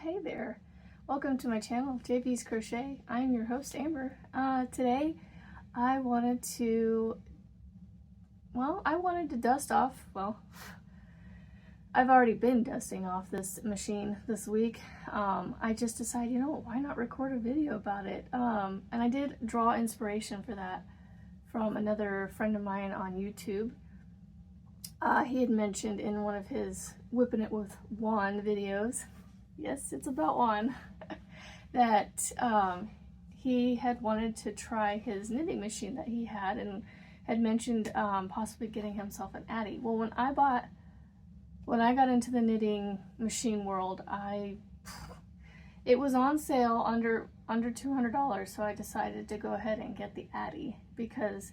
hey there. Welcome to my channel, JP's Crochet. I am your host, Amber. Today I wanted to dust off, I've already been dusting off this machine this week. I just decided, why not record a video about it? And I did draw inspiration for that from another friend of mine on YouTube. He had mentioned in one of his Whipping It With Wand videos, yes, it's about wand, that he had wanted to try his knitting machine that he had and had mentioned possibly getting himself an Addy. Well, when I got into the knitting machine world, it was on sale under $200, so I decided to go ahead and get the Addy because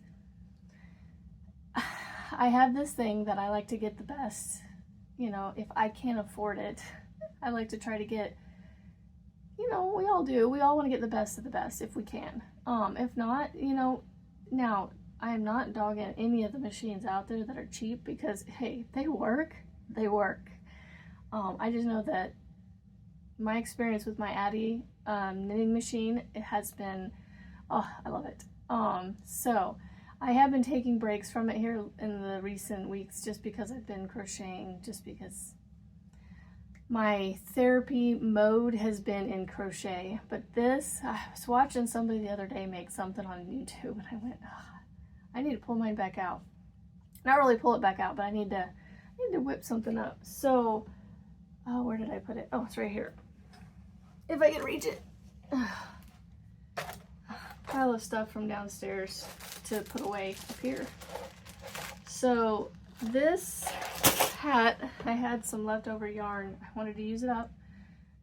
I have this thing that I like to get the best. If I can't afford it, I like to try to get, we all do. We all want to get the best of the best if we can. If not, now I am not dogging any of the machines out there that are cheap because, hey, they work. They work. I just know that my experience with my Addy knitting machine, it has been, oh, I love it. So I have been taking breaks from it here in the recent weeks just because I've been crocheting, just because my therapy mode has been in crochet. But this, I was watching somebody the other day make something on YouTube and I went, I need to pull mine back out. Not really pull it back out, but I need to whip something up. So, where did I put it? Oh, it's right here. If I can reach it. Pile of stuff from downstairs to put away up here. So this hat, I had some leftover yarn. I wanted to use it up,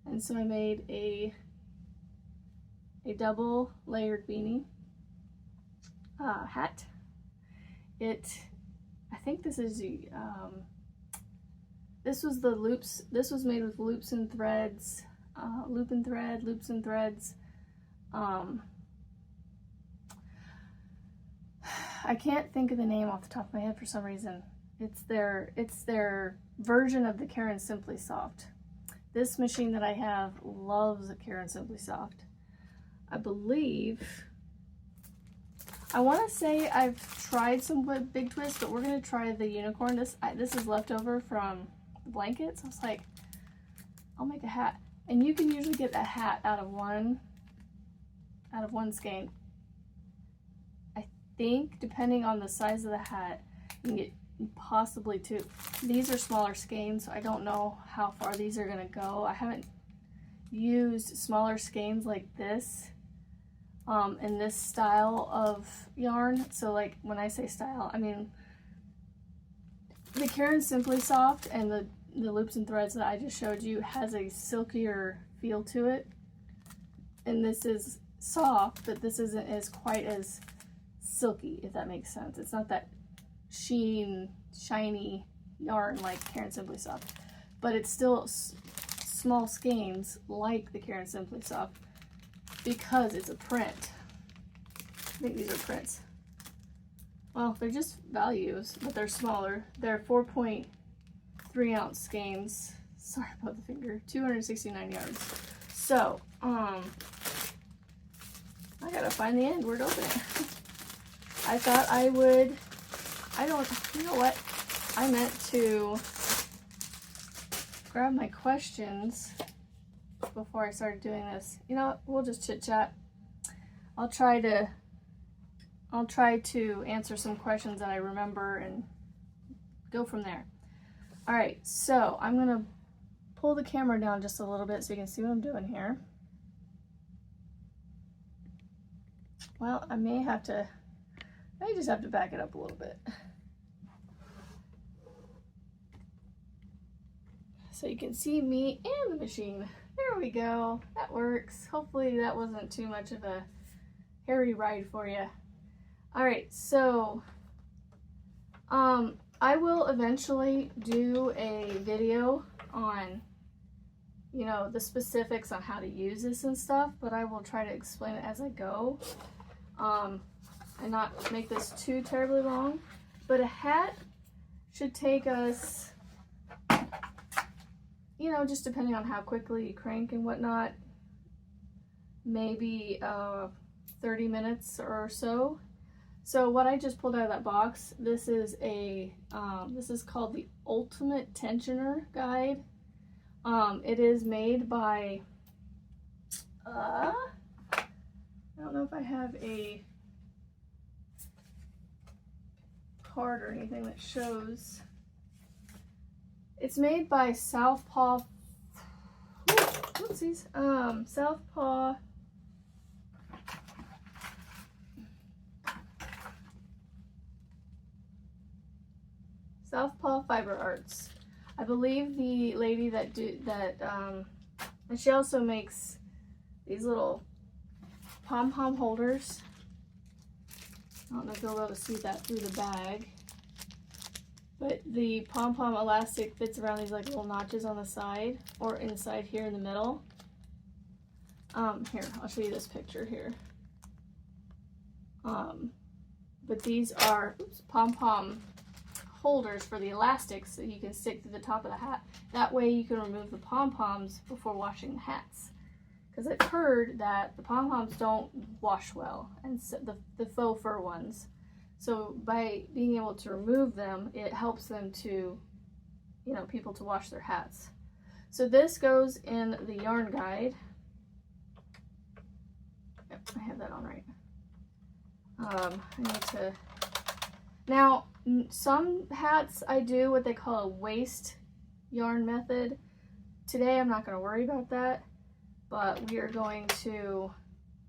and so I made a double layered beanie hat. I think this is this was the loops. This was made with loops and threads, loops and threads. I can't think of the name off the top of my head for some reason. It's their version of the Caron Simply Soft. This machine that I have loves the Caron Simply Soft. I believe, I want to say I've tried some Big Twist, but we're going to try the unicorn. This is leftover from the blankets. I was like, I'll make a hat. And you can usually get a hat out of one skein. I think depending on the size of the hat, you can get possibly two. These are smaller skeins, so I don't know how far these are gonna go. I haven't used smaller skeins like this in this style of yarn. So like when I say style, I mean the Caron Simply Soft and the loops and threads that I just showed you has a silkier feel to it, and this is soft, but this isn't as quite as silky, if that makes sense. It's not that shiny yarn like Caron Simply Soft, but it's still small skeins like the Caron Simply Soft because it's a print. I think these are prints. Well, they're just values, but they're smaller. They're 4.3 ounce skeins. Sorry about the finger. 269 yards. So, I gotta find the end where to open it. I thought I would, you know what? I meant to grab my questions before I started doing this. You know what? We'll just chit chat. I'll try to answer some questions that I remember and go from there. All right, so I'm gonna pull the camera down just a little bit so you can see what I'm doing here. Well, I may just have to back it up a little bit. So you can see me and the machine. There we go, that works. Hopefully that wasn't too much of a hairy ride for you. All right, so I will eventually do a video on, the specifics on how to use this and stuff, but I will try to explain it as I go. And not make this too terribly long, but a hat should take us you know, just depending on how quickly you crank and whatnot, maybe 30 minutes or so. So what I just pulled out of that box, this is a this is called the Ultimate Tensioner Guide. It is made by I don't know if I have a card or anything that shows. It's made by Southpaw. Whoopsies. Southpaw Fiber Arts. I believe the lady that and she also makes these little pom-pom holders. I don't know if you'll be able to see that through the bag, but the pom-pom elastic fits around these like little notches on the side or inside here in the middle. Here, I'll show you this picture here. But these are pom-pom holders for the elastics that you can stick to the top of the hat. That way you can remove the pom-poms before washing the hats. Because I've heard that the pom-poms don't wash well, and so the faux fur ones. So by being able to remove them, it helps them to, you know, people to wash their hats. So this goes in the yarn guide. Yep, I have that on right. I need to, now some hats I do what they call a waste yarn method. Today I'm not going to worry about that, but we are going to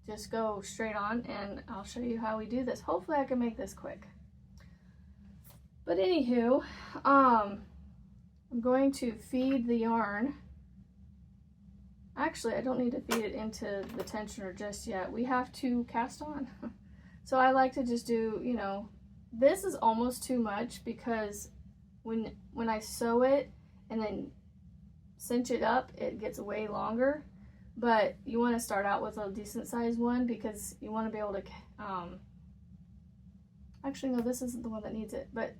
just go straight on and I'll show you how we do this. Hopefully I can make this quick. But anywho, I'm going to feed the yarn. Actually, I don't need to feed it into the tensioner just yet. We have to cast on. So I like to just do, you know, this is almost too much because when I sew it and then cinch it up, it gets way longer. But you want to start out with a decent sized one because you want to be able to, actually no, this isn't the one that needs it, but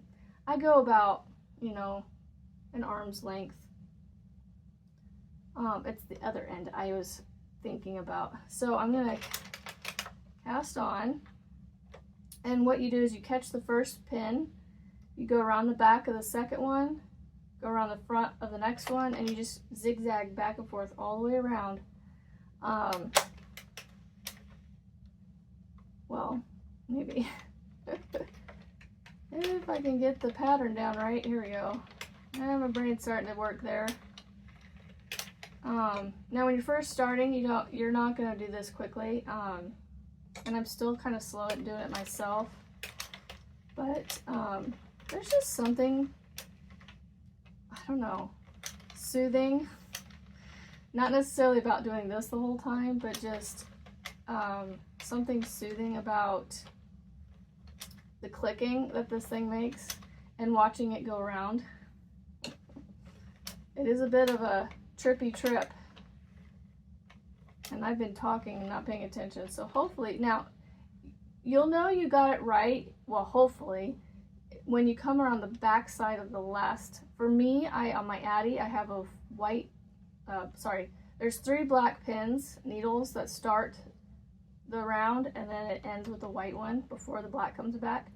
I go about, you know, an arm's length. It's the other end I was thinking about. So I'm going to cast on, and what you do is you catch the first pin, you go around the back of the second one, go around the front of the next one, and you just zigzag back and forth all the way around. Well, maybe if I can get the pattern down right. Here we go. Now my brain's starting to work there. Now when you're first starting, you're not going to do this quickly, and I'm still kind of slow at doing it myself, but there's just something, I don't know, soothing, not necessarily about doing this the whole time, but just something soothing about the clicking that this thing makes and watching it go around. It is a bit of a trippy trip, and I've been talking and not paying attention, so hopefully, now you'll know you got it right, well hopefully, when you come around the back side of the last. For me, on my Addy, I have a white, there's 3 black pins, needles that start the round, and then it ends with the white one before the black comes back.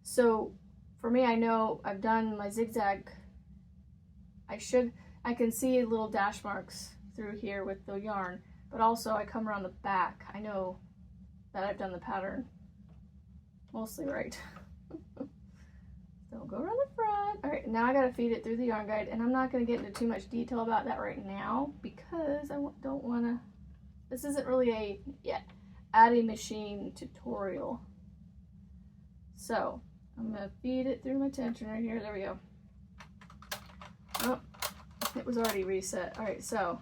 So for me, I know I've done my zigzag. I can see little dash marks through here with the yarn, but also I come around the back. I know that I've done the pattern mostly right. Don't go around the front. All right, now I gotta feed it through the yarn guide, and I'm not gonna get into too much detail about that right now because I don't wanna, this isn't really a Addy machine tutorial. So I'm gonna feed it through my tension right here. There we go. Oh, it was already reset. All right, so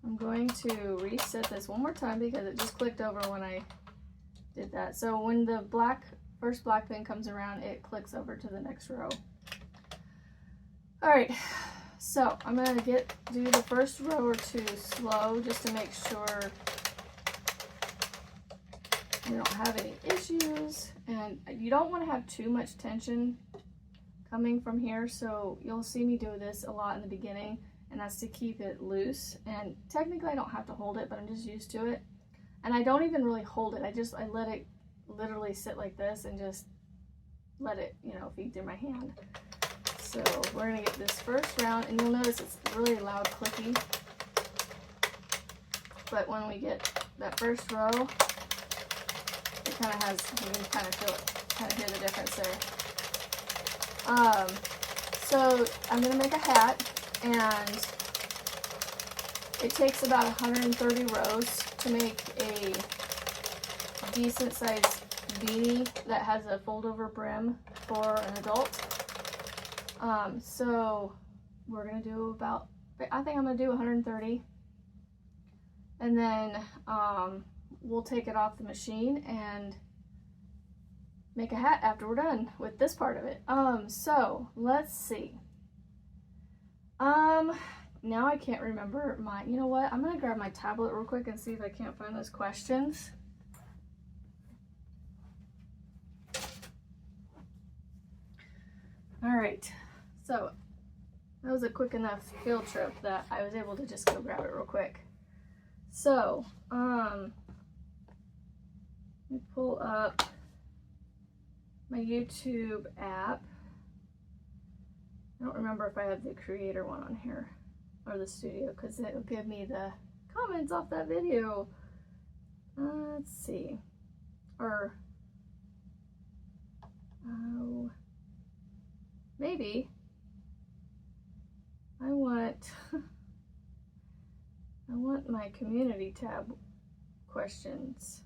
I'm going to reset this one more time because it just clicked over when I did that. So when the first black pin comes around, it clicks over to the next row. All right, so I'm gonna do the first row or two slow just to make sure we don't have any issues. And you don't want to have too much tension coming from here, so you'll see me do this a lot in the beginning, and that's to keep it loose. And technically I don't have to hold it, but I'm just used to it. And I don't even really hold it. I let it literally sit like this and just let it, you know, feed through my hand. So we're gonna get this first round, and you'll notice it's really loud clicky. But when we get that first row, it kind of has, you can kind of feel it, kind of hear the difference there. So I'm gonna make a hat, and it takes about 130 rows to make a decent sized beanie that has a fold over brim for an adult. So we're gonna do about, I think I'm gonna do 130, and then we'll take it off the machine and make a hat after we're done with this part of it. So let's see. Now I can't remember my, you know what, I'm gonna grab my tablet real quick and see if I can't find those questions. All right, so that was a quick enough field trip that I was able to just go grab it real quick. So, let me pull up my YouTube app. I don't remember if I have the creator one on here or the studio, because it'll give me the comments off that video. Let's see. Or, oh, maybe I want my community tab questions.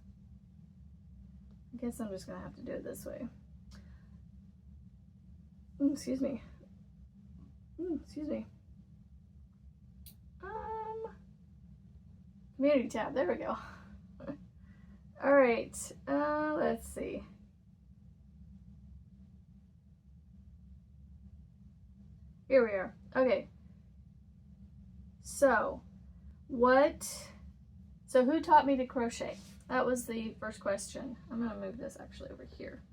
I guess I'm just gonna have to do it this way. Excuse me. Excuse me. Community tab, there we go. All right, let's see. Here we are. Okay. So who taught me to crochet? That was the first question. I'm gonna move this actually over here.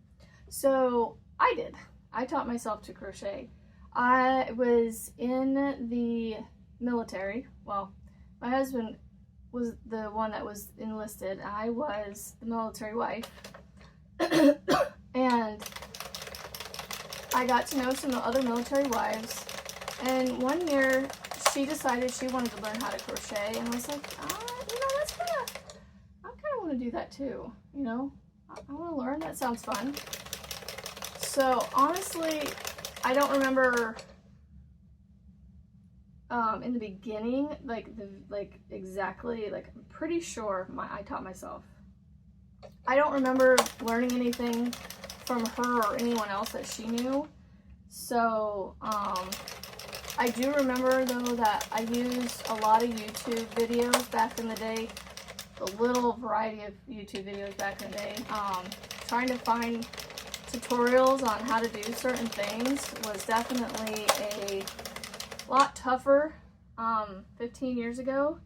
So I did. I taught myself to crochet. I was in the military. Well, my husband was the one that was enlisted. I was the military wife. And I got to know some other military wives. And one year she decided she wanted to learn how to crochet, and I was like, you know, I kind of want to do that too. You know, I want to learn. That sounds fun. So honestly, I don't remember in the beginning, exactly, I'm pretty sure I taught myself. I don't remember learning anything from her or anyone else that she knew. So I do remember though that I used a lot of YouTube videos back in the day, a little variety of YouTube videos back in the day. Trying to find tutorials on how to do certain things was definitely a lot tougher 15 years ago,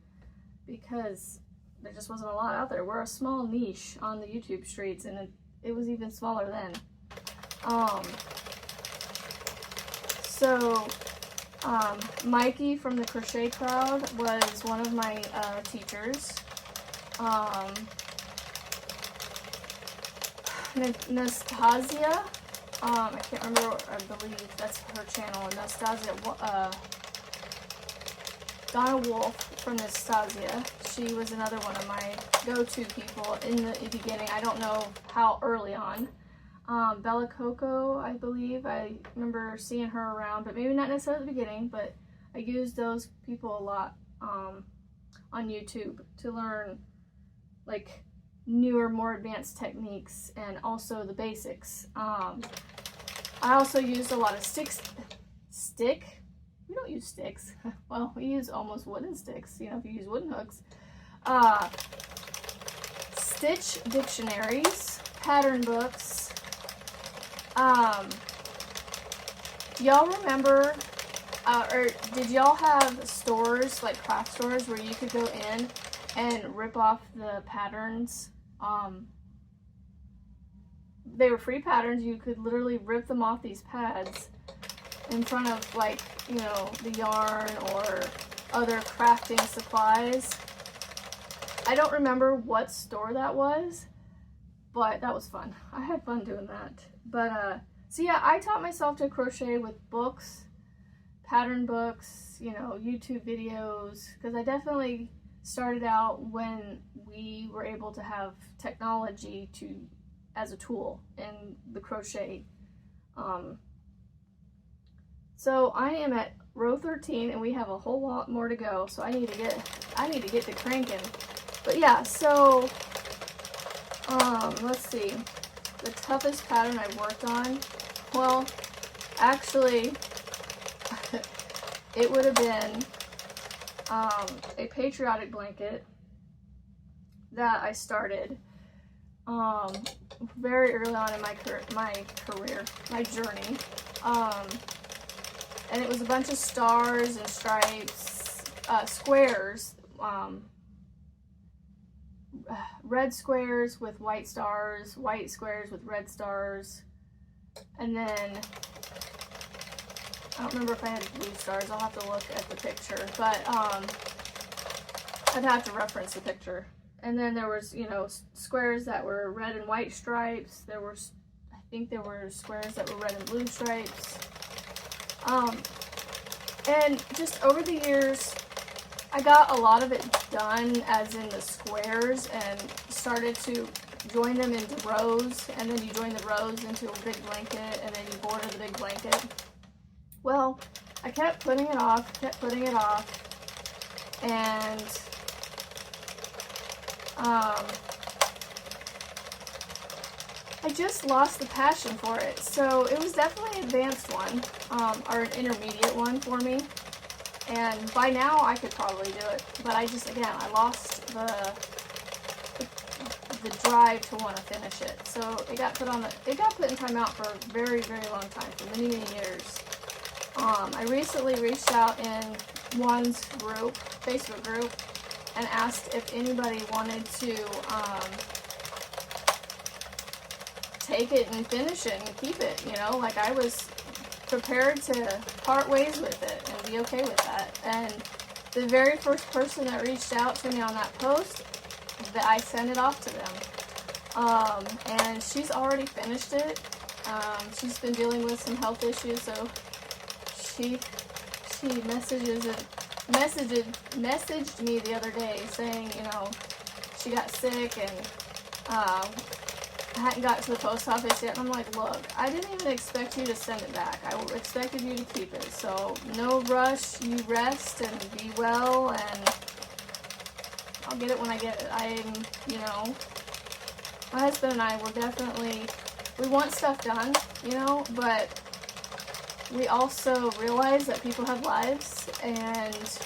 because there just wasn't a lot out there. We're a small niche on the YouTube streets, and it was even smaller then. Mikey from the Crochet Crowd was one of my teachers. Nastasia, I can't remember, I believe that's her channel, Nastasia, Donna Wolf from Nastasia. She was another one of my go-to people in the beginning. I don't know how early on. Bella Coco, I believe, I remember seeing her around, but maybe not necessarily at the beginning, but I used those people a lot on YouTube to learn like newer, more advanced techniques, and also the basics. I also used a lot of stick. We don't use sticks. Well, we use almost wooden sticks, you know, if you use wooden hooks. Stitch dictionaries, pattern books. Y'all remember, or did y'all have stores, like craft stores, where you could go in and rip off the patterns? They were free patterns. You could literally rip them off these pads in front of, like, you know, the yarn or other crafting supplies. I don't remember what store that was, but that was fun. I had fun doing that. But, so yeah, I taught myself to crochet with books, pattern books, you know, YouTube videos, because I definitely started out when we were able to have technology as a tool in the crochet. So I am at row 13 and we have a whole lot more to go, so I need to get to cranking. But yeah, so let's see, the toughest pattern I've worked on, well, actually it would have been a patriotic blanket that I started very early on in my journey. And it was a bunch of stars and stripes, squares, red squares with white stars, white squares with red stars, and then I don't remember if I had blue stars. I'll have to look at the picture, but I'd have to reference the picture. And then there was, you know, squares that were red and white stripes. There were, I think there were squares that were red and blue stripes. And just over the years, I got a lot of it done as in the squares and started to join them into rows, and then you join the rows into a big blanket, and then you border the big blanket. Well, I kept putting it off, and I just lost the passion for it. So it was definitely an advanced one, or an intermediate one for me. And by now I could probably do it, but I just, again, I lost the drive to want to finish it. So it got put in timeout for a very, very long time, for many, many years. I recently reached out in one's group, Facebook group, and asked if anybody wanted to take it and finish it and keep it, you know, like I was prepared to part ways with it and be okay with that. And the very first person that reached out to me on that post, that I sent it off to them. And she's already finished it. She's been dealing with some health issues, so she messaged me the other day saying, you know, she got sick and I hadn't got to the post office yet. And I'm like, look, I didn't even expect you to send it back. I expected you to keep it. So no rush. You rest and be well, and I'll get it when I get it. You know, my husband and I were we want stuff done, you know, but we also realize that people have lives, and,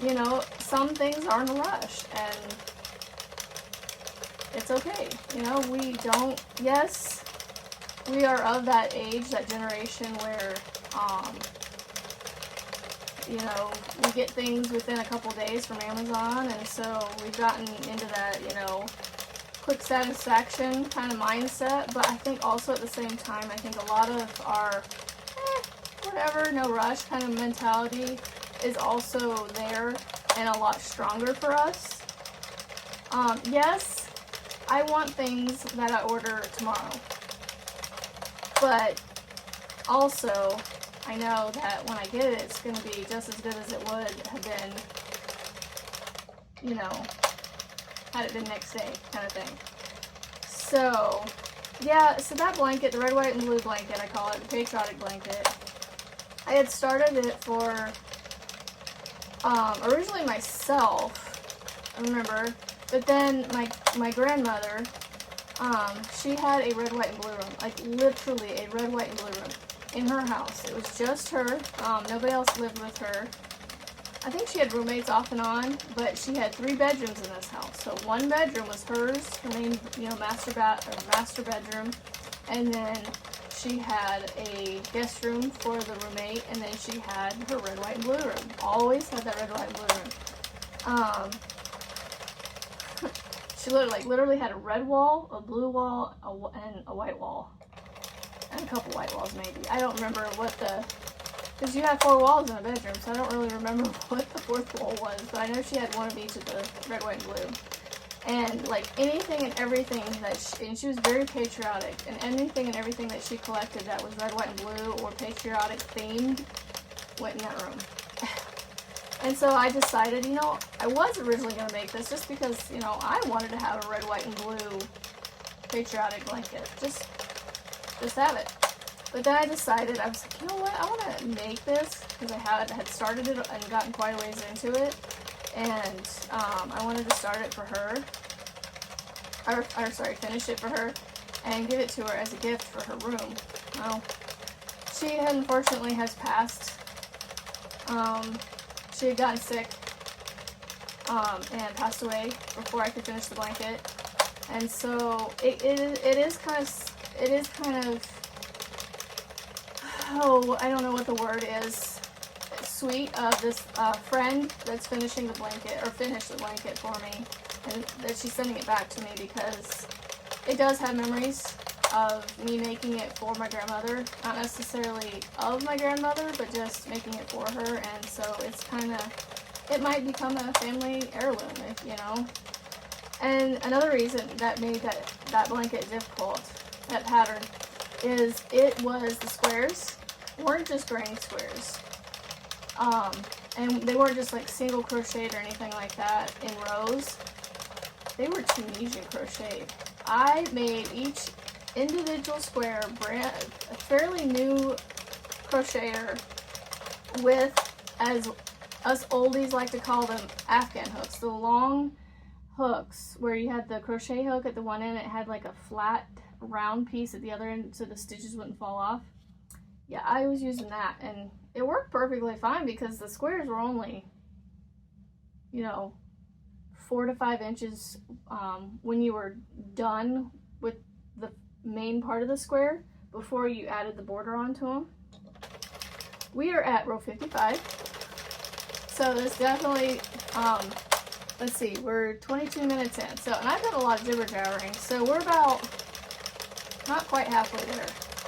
you know, some things are in a rush, and it's okay. You know, yes, we are of that age, that generation where, you know, we get things within a couple days from Amazon, and so we've gotten into that, you know, quick satisfaction kind of mindset. But I think also at the same time, I think a lot of our whatever, no rush kind of mentality is also there and a lot stronger for us. Yes, I want things that I order tomorrow, but also I know that when I get it, it's going to be just as good as it would have been, you know, had it been next day kind of thing. So, yeah, so that blanket, the red, white, and blue blanket, I call it, the patriotic blanket, I had started it for, originally myself, I remember, but then my grandmother, she had a red, white, and blue room, like literally a red, white, and blue room in her house. It was just her, nobody else lived with her. I think she had roommates off and on, but she had 3 bedrooms in this house. So one bedroom was hers, her main, you know, master bedroom, and then she had a guest room for the roommate, and then she had her red, white, and blue room. Always had that red, white, and blue room. She literally had a red wall, a blue wall, and a white wall. couple white walls maybe. I don't remember what the, because you have 4 walls in a bedroom, so I don't really remember what the 4th wall was, but I know she had one of each of the red, white, and blue. And like anything and everything that and she was very patriotic, and anything and everything that she collected that was red, white, and blue or patriotic themed went in that room. And so I decided, you know, I was originally going to make this just because, you know, I wanted to have a red, white, and blue patriotic blanket. Just have it. But then I decided, I was like, you know what, I want to make this because I had started it and gotten quite a ways into it. And I wanted to start it for her, or sorry, finish it for her and give it to her as a gift for her room. Well, she unfortunately has passed. She had gotten sick and passed away before I could finish the blanket. And so it is kind of, oh, I don't know what the word is, sweet of this friend that's finishing the blanket, or finished the blanket for me, and that she's sending it back to me because it does have memories of me making it for my grandmother, not necessarily of my grandmother, but just making it for her. And so it's kind of, it might become a family heirloom, if you know. And another reason that made that blanket difficult, that pattern, is it was the squares weren't just granny squares. And they weren't just like single crocheted or anything like that in rows. They were Tunisian crocheted. I made each individual square, a fairly new crocheter, with, as us oldies like to call them, Afghan hooks. The long hooks where you had the crochet hook at the one end, it had like a flat round piece at the other end so the stitches wouldn't fall off. Yeah, I was using that, and it worked perfectly fine because the squares were only, you know, 4 to 5 inches when you were done with the main part of the square before you added the border onto them. We are at row 55, so this definitely, let's see, we're 22 minutes in, so, and I've done a lot of jibber jabbering, so we're about, not quite halfway there.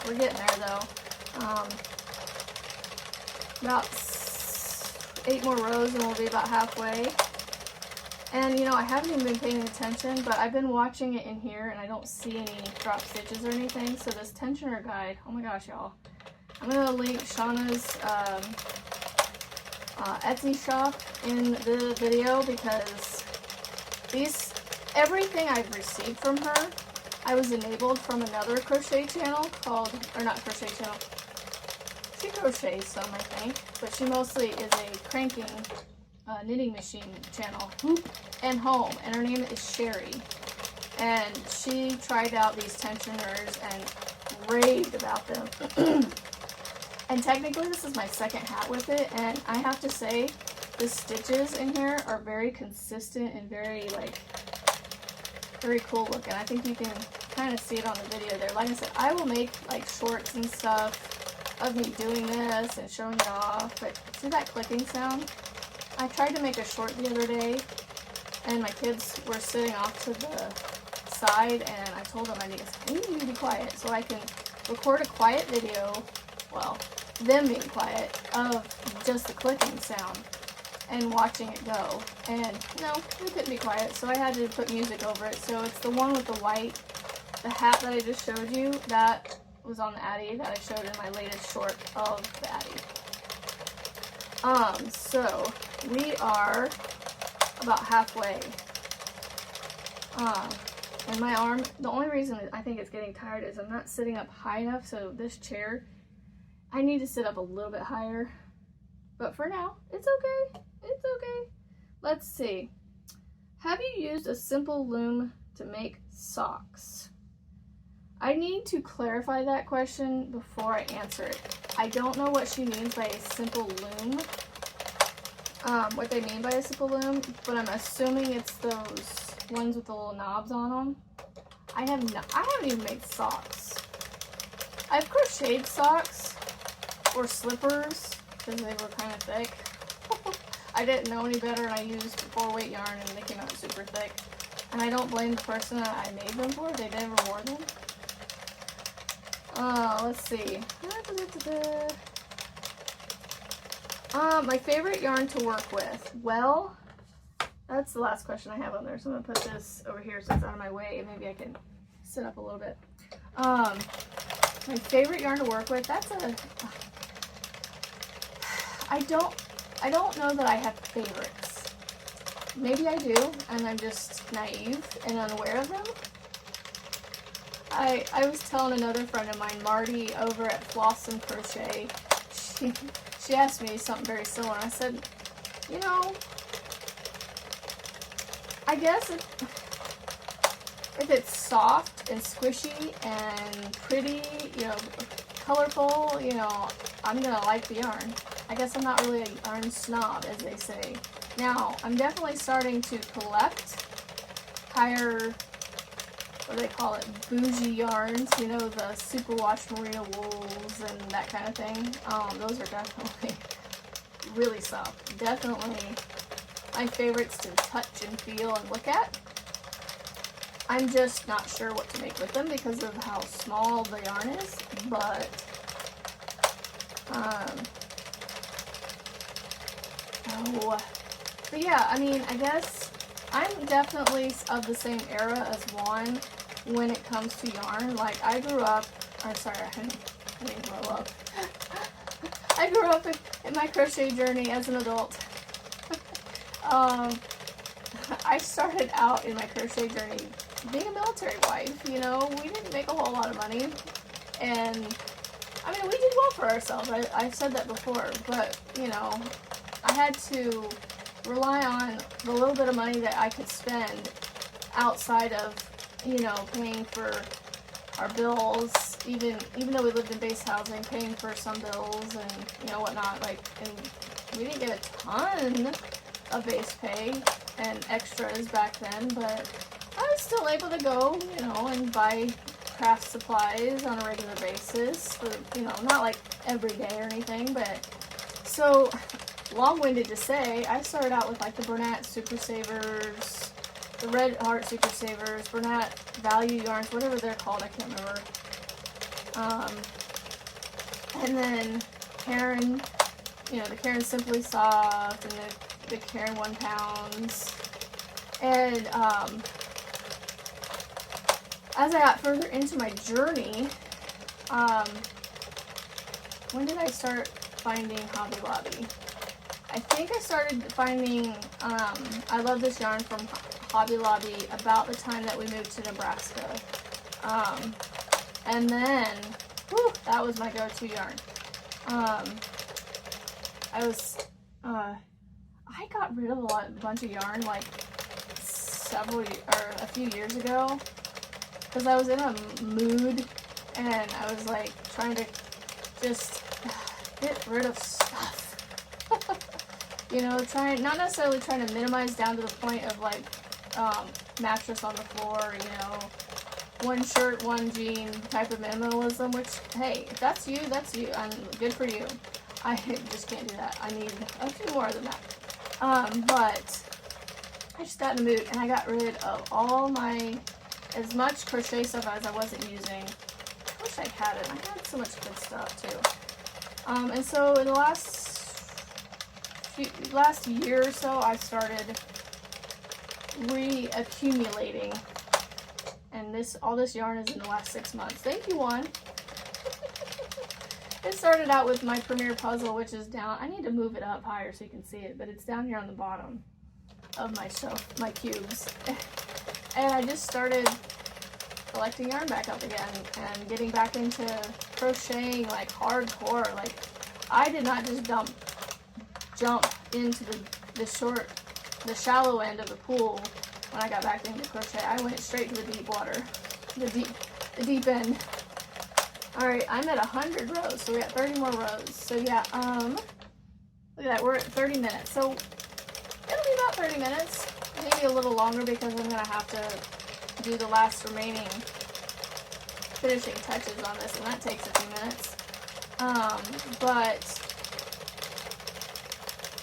We're getting there though. About 8 more rows and we'll be about halfway. And you know, I haven't even been paying attention, but I've been watching it in here and I don't see any drop stitches or anything. So this tensioner guide, oh my gosh, y'all. I'm gonna link Shauna's Etsy shop in the video because everything I've received from her, I was enabled from another crochet channel called, or not crochet channel, she crochets some, I think, but she mostly is a cranking knitting machine channel and home, and her name is Sherry, and she tried out these tensioners and raved about them. And technically this is my second hat with it, and I have to say the stitches in here are very consistent and very cool looking. I think you can kind of see it on the video there. Like I said, I will make like shorts and stuff of me doing this and showing it off, but see that clicking sound? I tried to make a short the other day and my kids were sitting off to the side and I told them I need you to be quiet so I can record a quiet video, well, them being quiet, of just the clicking sound and watching it go. And no, they couldn't be quiet, so I had to put music over it. So it's the one with the white, the hat that I just showed you, that was on the Addy that I showed in my latest short of the Addy. So we are about halfway. And my arm, the only reason I think it's getting tired is I'm not sitting up high enough, so this chair, I need to sit up a little bit higher. But for now, it's okay. It's okay. Let's see. Have you used a simple loom to make socks? I need to clarify that question before I answer it. I don't know what she means by a simple loom. What they mean by a simple loom, but I'm assuming it's those ones with the little knobs on them. I haven't even made socks. I've crocheted socks or slippers because they were kind of thick. I didn't know any better and I used 4-weight yarn and they came out super thick. And I don't blame the person that I made them for. They never wore them. Let's see. My favorite yarn to work with. Well, that's the last question I have on there. So I'm gonna put this over here so it's out of my way. Maybe I can sit up a little bit. My favorite yarn to work with. That's a. I don't know that I have favorites. Maybe I do, and I'm just naive and unaware of them. I was telling another friend of mine, Marty, over at Flossom Crochet. She asked me something very similar. I said, you know, I guess if it's soft and squishy and pretty, you know, colorful, you know, I'm gonna like the yarn. I guess I'm not really a yarn snob, as they say. Now, I'm definitely starting to collect higher, what do they call it, bougie yarns, you know, the superwash merino wools and that kind of thing. Those are definitely really soft. Definitely my favorites to touch and feel and look at. I'm just not sure what to make with them because of how small the yarn is, but but yeah, I mean, I guess I'm definitely of the same era as Juan when it comes to yarn. Like, I grew up, I'm sorry, I didn't grow up. I grew up in my crochet journey as an adult. I started out in my crochet journey being a military wife, you know. We didn't make a whole lot of money, and I mean, we did well for ourselves. I've said that before, but, you know, I had to rely on the little bit of money that I could spend outside of, you know, paying for our bills, even though we lived in base housing, paying for some bills and, you know, whatnot. Like, and we didn't get a ton of base pay and extras back then, but I was still able to go, you know, and buy craft supplies on a regular basis for, you know, not like every day or anything, but so long-winded to say, I started out with like the Bernat Super Savers, the Red Heart Super Savers, Bernat Value Yarns, whatever they're called, I can't remember. And then Karen, you know, the Karen Simply Soft and the Karen 1 pounds. And as I got further into my journey, when did I start finding Hobby Lobby? I think I started finding I Love This Yarn from Hobby Lobby about the time that we moved to Nebraska. And then, whew, that was my go-to yarn. I got rid of a bunch of yarn like a few years ago because I was in a mood and I was like trying to just get rid of stuff. You know, not necessarily trying to minimize down to the point of like mattress on the floor, you know, one shirt, one jean type of minimalism, which, hey, if that's you, that's you. Good for you. I just can't do that. I need a few more than that. But I just got in the mood and I got rid of all as much crochet stuff as I wasn't using. I wish I had it. I had so much good stuff too. And so in the last year or so, I started reaccumulating, and all this yarn is in the last 6 months. Thank you, Juan. It started out with my Premier Puzzle, which is down. I need to move it up higher so you can see it, but it's down here on the bottom of my shelf, my cubes. And I just started collecting yarn back up again and getting back into crocheting like hardcore. Like, I did not just jump into the shallow end of the pool when I got back into crochet. I went straight to the deep water, the deep end. All right, I'm at 100 rows, so we got 30 more rows. So yeah, look at that, we're at 30 minutes. So it'll be about 30 minutes, maybe a little longer because I'm gonna have to do the last remaining finishing touches on this, and that takes a few minutes. But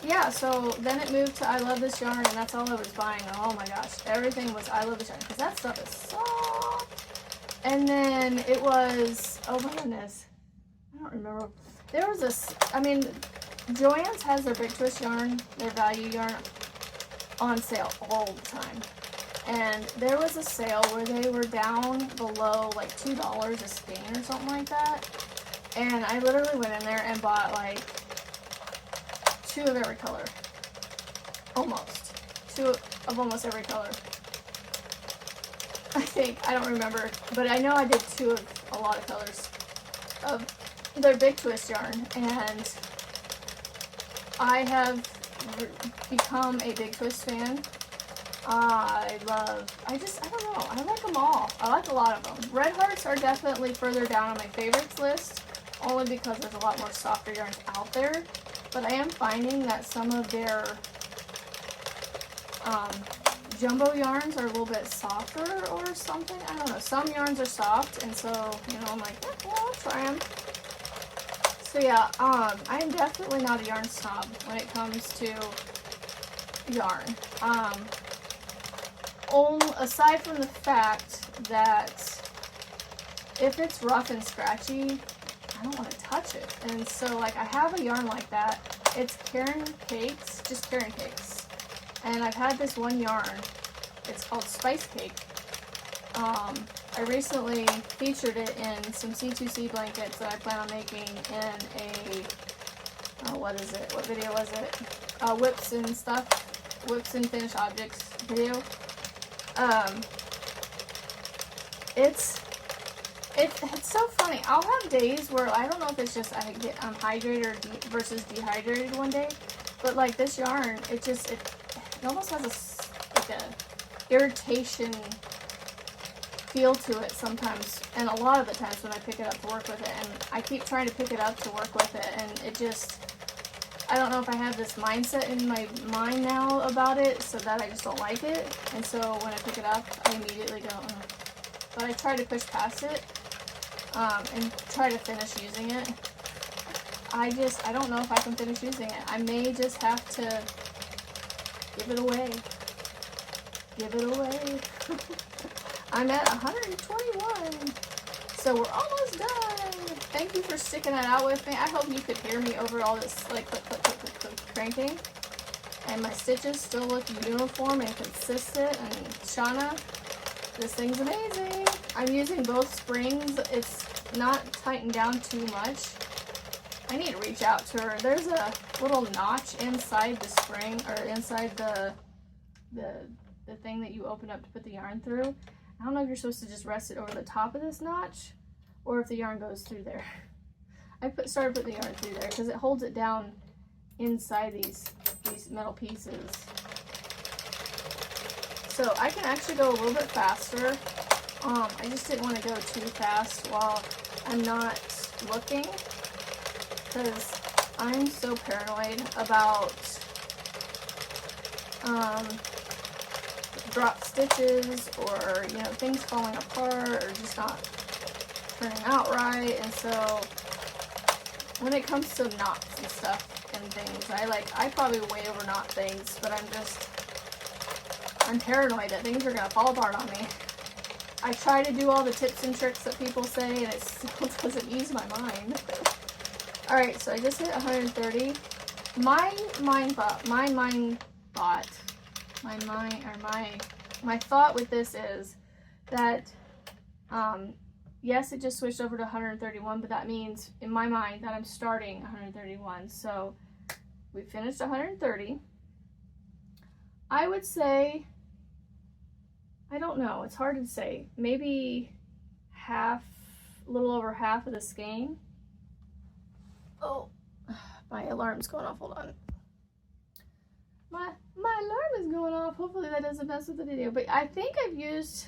yeah, so then it moved to I Love This Yarn, and that's all I was buying. Oh my gosh, everything was I Love This Yarn, because that stuff is soft. And then it was, oh my goodness, I don't remember. There was this, I mean, Joann's has their Big Twist yarn, their value yarn, on sale all the time. And there was a sale where they were down below like $2 a skein or something like that. And I literally went in there and bought like 2 of every color. Almost. 2 of almost every color. I think. I don't remember. But I know I did 2 of a lot of colors of their Big Twist yarn. And I have become a Big Twist fan. I don't know. I like them all. I like a lot of them. Red Hearts are definitely further down on my favorites list, only because there's a lot more softer yarns out there. But I am finding that some of their jumbo yarns are a little bit softer or something. I don't know. Some yarns are soft, and so, you know, I'm like, well, I'll try them. So yeah, I am definitely not a yarn snob when it comes to yarn. Aside from the fact that if it's rough and scratchy, I don't want to touch it. And so, like, I have a yarn like that. It's Caron Cakes, just Caron Cakes. And I've had this one yarn. It's called Spice Cake. I recently featured it in some C2C blankets that I plan on making in a, what is it? What video was it? Whips and stuff. Whips and finished objects video. It's so funny. I'll have days where I don't know if it's just I'm hydrated versus dehydrated one day, but like this yarn, it almost has like a irritation feel to it sometimes, and a lot of the times when I pick it up to work with it, and I keep trying to pick it up to work with it, and it just, I don't know if I have this mindset in my mind now about it, so that I just don't like it, and so when I pick it up, I immediately go, but I try to push past it, and try to finish using it. I don't know if I can finish using it. I may just have to give it away. Give it away. I'm at 121, so we're almost done. Thank you for sticking that out with me. I hope you could hear me over all this, like, click, click, click, click, click, cranking. And my stitches still look uniform and consistent. And Shauna, this thing's amazing. I'm using both springs. It's not tightened down too much. I need to reach out to her. There's a little notch inside the spring, or inside the thing that you open up to put the yarn through. I don't know if you're supposed to just rest it over the top of this notch, or if the yarn goes through there. I started putting the yarn through there because it holds it down inside these metal pieces. So I can actually go a little bit faster. I just didn't want to go too fast while I'm not looking, because I'm so paranoid about drop stitches, or, you know, things falling apart or just not turning out right. And so when it comes to knots and stuff and things, I probably way over knot things, but I'm paranoid that things are gonna fall apart on me. I try to do all the tips and tricks that people say, and it still doesn't ease my mind. All right, so I just hit 130. My thought with this is that, yes, it just switched over to 131, but that means in my mind that I'm starting 131. So we finished 130. I would say, I don't know, it's hard to say, maybe a little over half of the skein. Oh, my alarm's going off, hold on. My alarm is going off. Hopefully that doesn't mess with the video. But I think I've used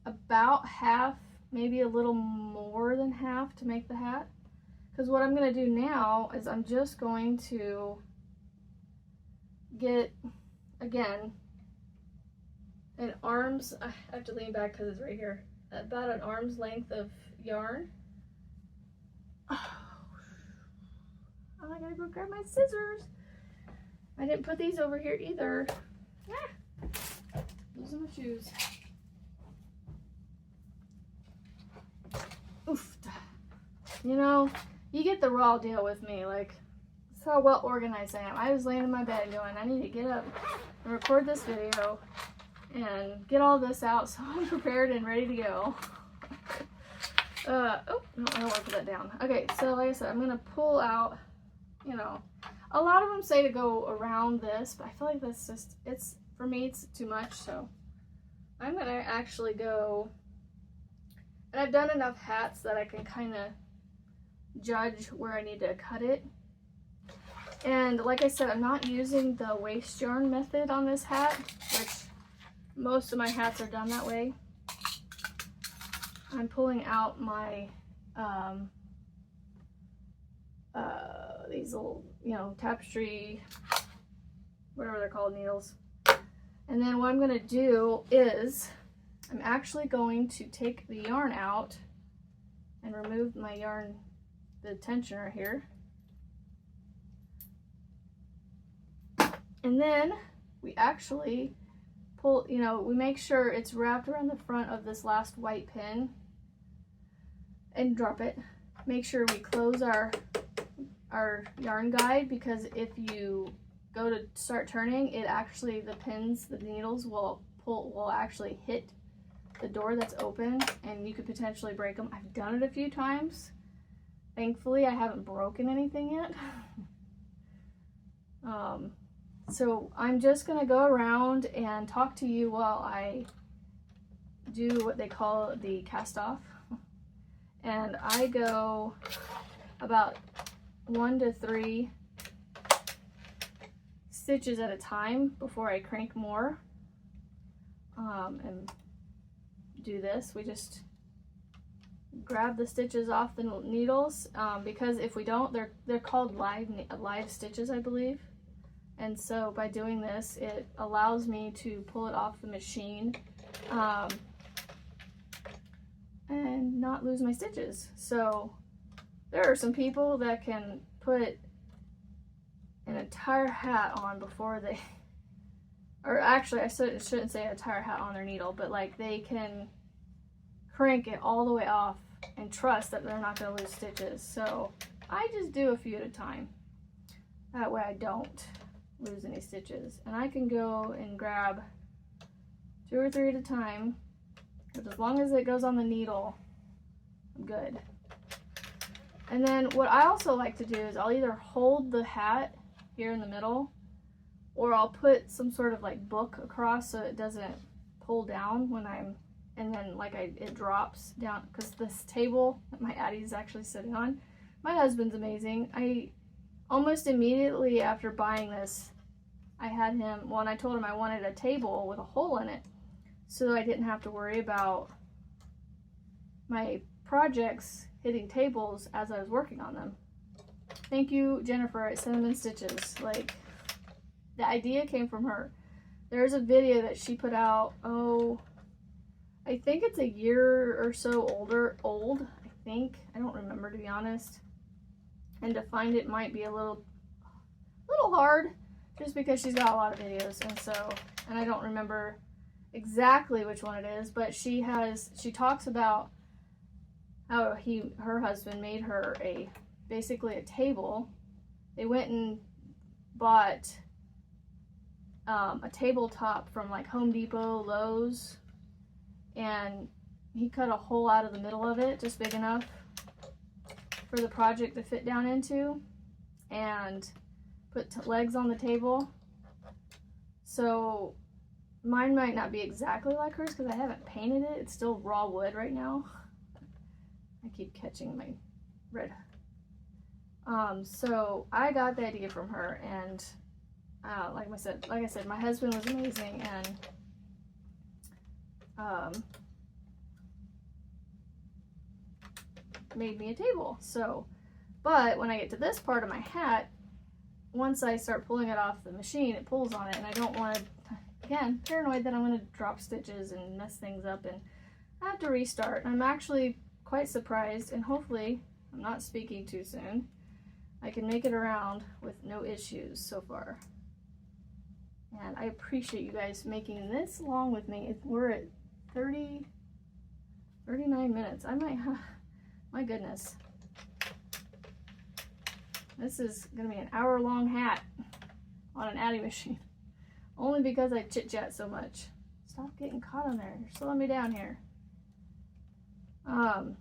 about half, maybe a little more than half to make the hat. Because what I'm going to do now is I'm just going to get, again, an arm's, I have to lean back because it's right here, about an arm's length of yarn. Oh, I gotta go grab my scissors. I didn't put these over here either. Ah, losing my shoes. oof. You know, you get the raw deal with me. Like, that's how well organized I am. I was laying in my bed going, I need to get up and record this video and get all this out so I'm prepared and ready to go. Oh, no, I don't want to put that down. Okay, so like I said, I'm going to pull out, you know, a lot of them say to go around this, but I feel like that's just, for me, it's too much, so I'm going to actually go, and I've done enough hats that I can kind of judge where I need to cut it. And like I said, I'm not using the waste yarn method on this hat, which most of my hats are done that way. I'm pulling out my these little, you know, tapestry, whatever they're called, needles. And then what I'm going to do is I'm actually going to take the yarn out and remove my yarn, the tensioner here. And then we actually pull, you know, we make sure it's wrapped around the front of this last white pin and drop it. Make sure we close our yarn guide, because if you go to start turning, it actually, the pins, the needles will actually hit the door that's open and you could potentially break them. I've done it a few times. Thankfully, I haven't broken anything yet. So I'm just gonna go around and talk to you while I do what they call the cast off. And I go about 1 to 3 stitches at a time before I crank more and do this. We just grab the stitches off the needles because if we don't, they're called live stitches, I believe. And so by doing this, it allows me to pull it off the machine and not lose my stitches. So there are some people that can put an entire hat on before they, or actually I shouldn't say an entire hat on their needle, but like they can crank it all the way off and trust that they're not going to lose stitches. So I just do a few at a time. That way I don't lose any stitches. And I can go and grab 2 or 3 at a time, but as long as it goes on the needle, I'm good. And then what I also like to do is I'll either hold the hat here in the middle, or I'll put some sort of like book across so it doesn't pull down when I'm, and then like it drops down, because this table that my Addie's actually sitting on, my husband's amazing. I almost immediately after buying this, I had him, well, and I told him I wanted a table with a hole in it so I didn't have to worry about my projects hitting tables as I was working on them. Thank you, Jennifer at Cinnamon Stitches. Like, the idea came from her. There's a video that she put out, oh, I think it's a year or so old, I think. I don't remember, to be honest. And to find it might be a little hard, just because she's got a lot of videos, and I don't remember exactly which one it is, but she talks about how her husband made her basically a table. They went and bought a tabletop from like Home Depot, Lowe's, and he cut a hole out of the middle of it, just big enough for the project to fit down into, and put legs on the table. So mine might not be exactly like hers because I haven't painted it. It's still raw wood right now. I keep catching my red. So I got the idea from her, and like I said, my husband was amazing and made me a table. So, but when I get to this part of my hat, once I start pulling it off the machine, it pulls on it, and I don't want to, again, paranoid that I'm going to drop stitches and mess things up, and I have to restart. And I'm actually quite surprised, and hopefully I'm not speaking too soon. I can make it around with no issues so far. And I appreciate you guys making this long with me. We're at 39 minutes. I might have, My goodness. This is gonna be an hour-long hat on an Addy machine. Only because I chit-chat so much. Stop getting caught on there. You're slowing me down here. You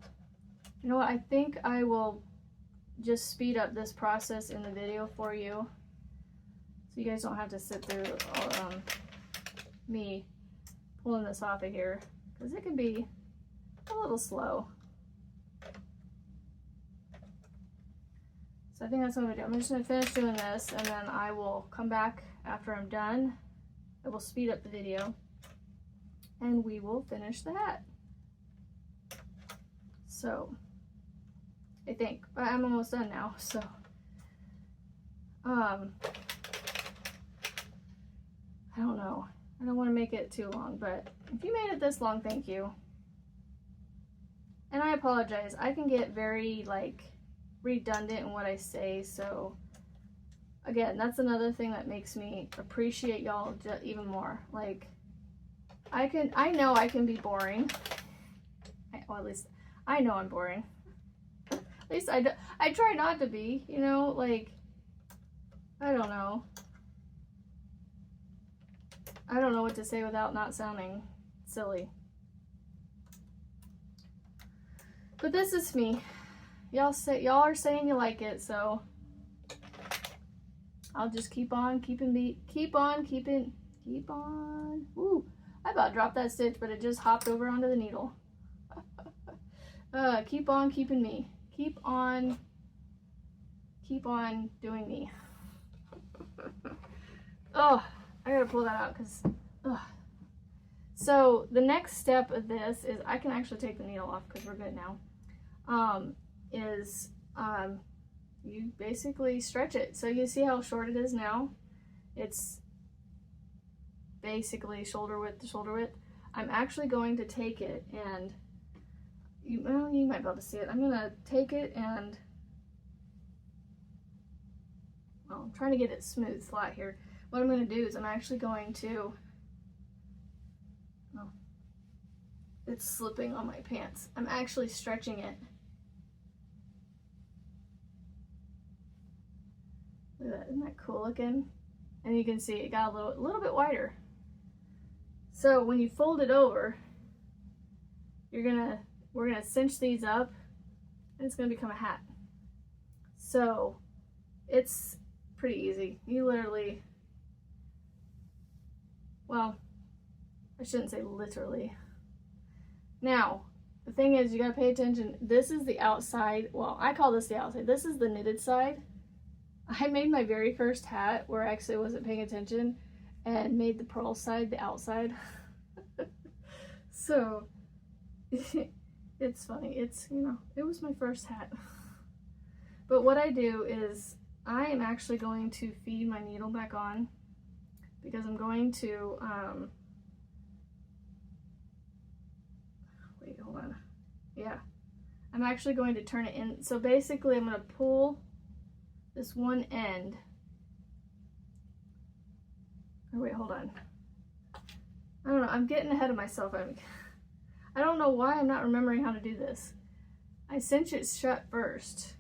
know what? I think I will just speed up this process in the video for you, so you guys don't have to sit through me pulling this off of here, because it can be a little slow. So I think that's what I'm gonna do. I'm just gonna finish doing this, and then I will come back after I'm done. I will speed up the video, and we will finish the hat. So I think, but I'm almost done now, so I don't know. I don't want to make it too long, but if you made it this long, thank you. And I apologize. I can get very like redundant in what I say, so again, that's another thing that makes me appreciate y'all even more. Like, I know I can be boring. Well, at least I know I'm boring. At least I try not to be, you know, like, I don't know. I don't know what to say without not sounding silly. But this is me. Y'all are saying you like it, so I'll just keep on. Ooh, I about dropped that stitch, but it just hopped over onto the needle. Keep on keeping me. Keep on doing me. Oh, I gotta pull that out because, so the next step of this is, I can actually take the needle off because we're good now, you basically stretch it. So you see how short it is now? It's basically shoulder width to shoulder width. I'm actually going to take it and, well, you might be able to see it. I'm gonna take it and, well, I'm trying to get it smooth, flat here. What I'm gonna do is I'm actually going to, oh, it's slipping on my pants. I'm actually stretching it. Look at that, isn't that cool looking? And you can see it got a little bit wider. So when you fold it over, we're gonna cinch these up, and it's gonna become a hat. So it's pretty easy. You literally, well, I shouldn't say literally. Now, the thing is, you gotta pay attention. This is the outside. Well, I call this the outside. This is the knitted side. I made my very first hat where I actually wasn't paying attention and made the purl side the outside. So it's funny. It's, you know, it was my first hat. But what I do is I am actually going to feed my needle back on, because I'm going to, wait, hold on. Yeah, I'm actually going to turn it in. So basically I'm going to pull this one end. Oh, wait, hold on. I don't know. I'm getting ahead of myself. I don't know why I'm not remembering how to do this. I cinch it shut first,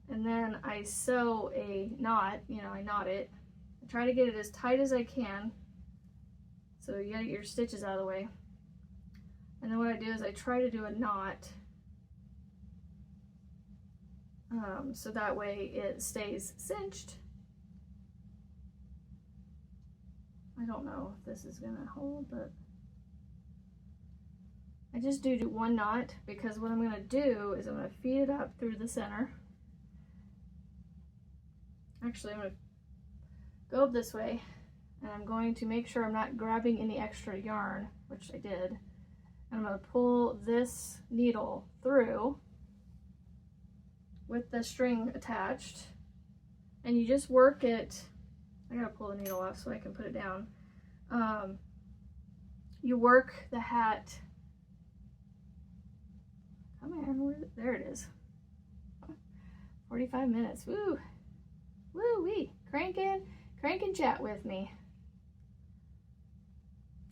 and then I sew a knot. You know, I knot it. I try to get it as tight as I can, so you gotta get your stitches out of the way. And then what I do is I try to do a knot, so that way it stays cinched. I don't know if this is gonna hold, but I just do one knot, because what I'm gonna do is I'm gonna feed it up through the center. Actually, I'm gonna go up this way, and I'm going to make sure I'm not grabbing any extra yarn, which I did. And I'm gonna pull this needle through with the string attached, and you just work it. I gotta pull the needle off so I can put it down. You work the hat. Come here, there it is. 45 minutes, woo, woo wee, cranking chat with me.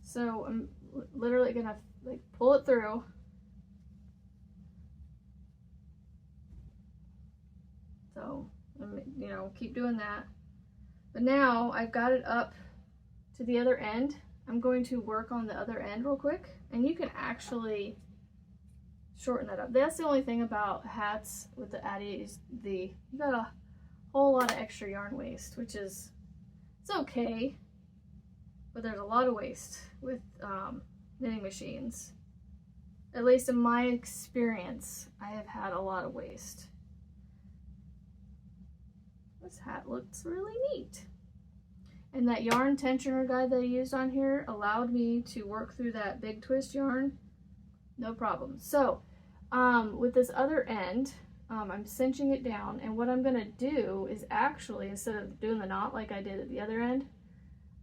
So I'm literally gonna like pull it through, you know, keep doing that. But now I've got it up to the other end. I'm going to work on the other end real quick, and you can actually shorten that up. That's the only thing about hats with the Addy is you got a whole lot of extra yarn waste, which is, it's okay, but there's a lot of waste with knitting machines. At least in my experience, I have had a lot of waste. This hat looks really neat. And that yarn tensioner guide that I used on here allowed me to work through that big twist yarn, no problem. So with this other end, I'm cinching it down, and what I'm gonna do is actually, instead of doing the knot like I did at the other end,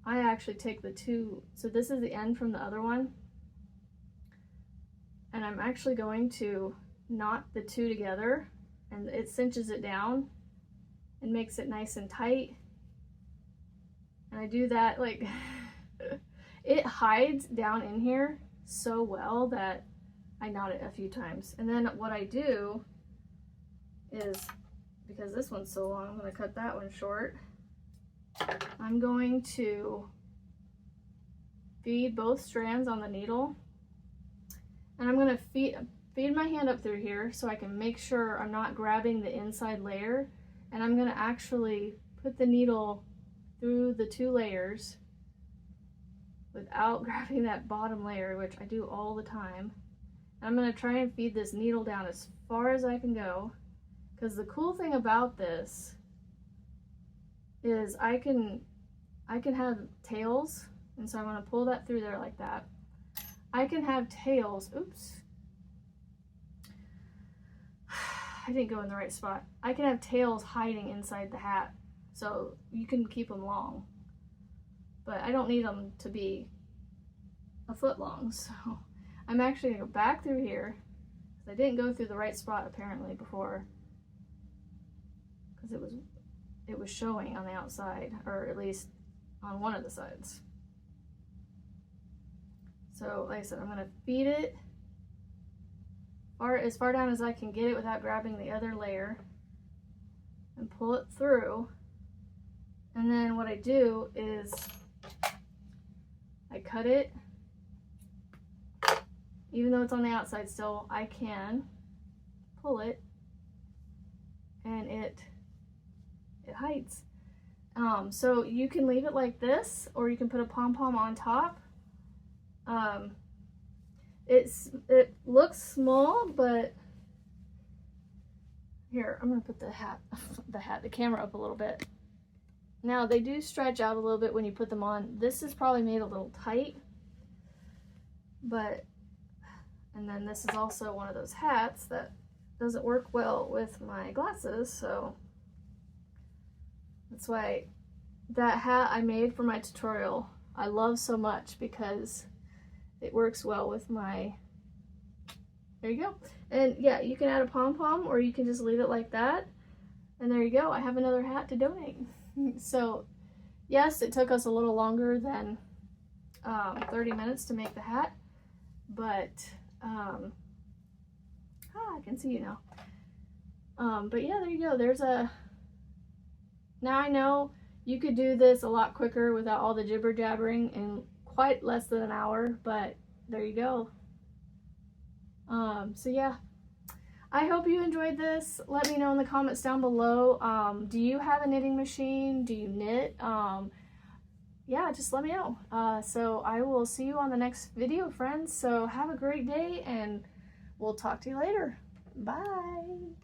I actually take the two, so this is the end from the other one, and I'm actually going to knot the two together, and it cinches it down and makes it nice and tight. And I do that, like, it hides down in here so well that I knot it a few times. And then what I do is, because this one's so long, I'm going to cut that one short. I'm going to feed both strands on the needle. And I'm going to feed my hand up through here so I can make sure I'm not grabbing the inside layer. And I'm going to actually put the needle through the two layers without grabbing that bottom layer, which I do all the time. And I'm going to try and feed this needle down as far as I can go, because the cool thing about this is I can have tails, and so I'm going to pull that through there like that. I can have tails, oops, I didn't go in the right spot. I can have tails hiding inside the hat, so you can keep them long, but I don't need them to be a foot long. So I'm actually gonna go back through here, because I didn't go through the right spot apparently before, because it was showing on the outside, or at least on one of the sides. So like I said, I'm gonna feed it as far down as I can get it without grabbing the other layer, and pull it through. And then what I do is I cut it. Even though it's on the outside still, I can pull it, and it hides. So you can leave it like this, or you can put a pom-pom on top. It looks small, but here, I'm gonna put the camera up a little bit. Now they do stretch out a little bit when you put them on. This is probably made a little tight, but, and then this is also one of those hats that doesn't work well with my glasses, so that's why that hat I made for my tutorial I love so much, because it works well with my, there you go. And yeah, you can add a pom-pom, or you can just leave it like that, and there you go. I have another hat to donate. So yes, it took us a little longer than 30 minutes to make the hat, but I can see you now. But yeah, there you go. Now I know you could do this a lot quicker without all the jibber jabbering in quite less than an hour, but there you go. So yeah, I hope you enjoyed this. Let me know in the comments down below. Do you have a knitting machine? Do you knit? Yeah, just let me know. So I will see you on the next video, friends. So have a great day, and we'll talk to you later. Bye.